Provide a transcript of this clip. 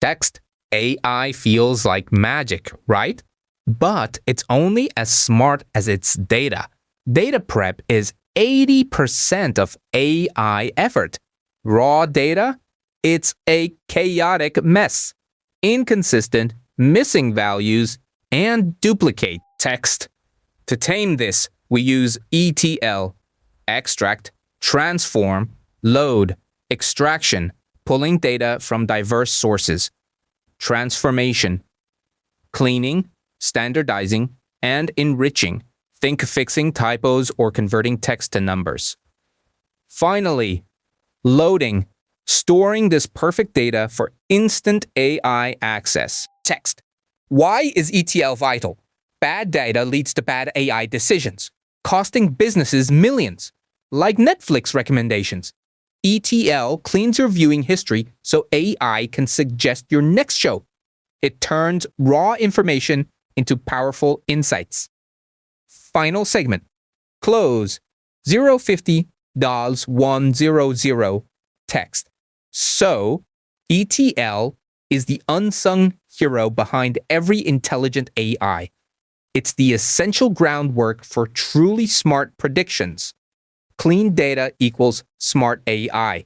Text AI feels like magic, right? But it's only as smart as its data. Data prep is 80% of AI effort. Raw data? It's a chaotic mess. Inconsistent, missing values, and duplicate text. To tame this, we use ETL, extract, transform, load, extraction, pulling data from diverse sources, transformation, cleaning, standardizing, and enriching. Think fixing typos or converting text to numbers. Finally, loading, storing this perfect data for instant AI access. Text. Why is ETL vital? Bad data leads to bad AI decisions, costing businesses millions. Like Netflix recommendations. ETL cleans your viewing history so AI can suggest your next show. It turns raw information into powerful insights. Final segment. Close. 050 $100 text. So, ETL is the unsung hero behind every intelligent AI. It's the essential groundwork for truly smart predictions. Clean data equals smart AI.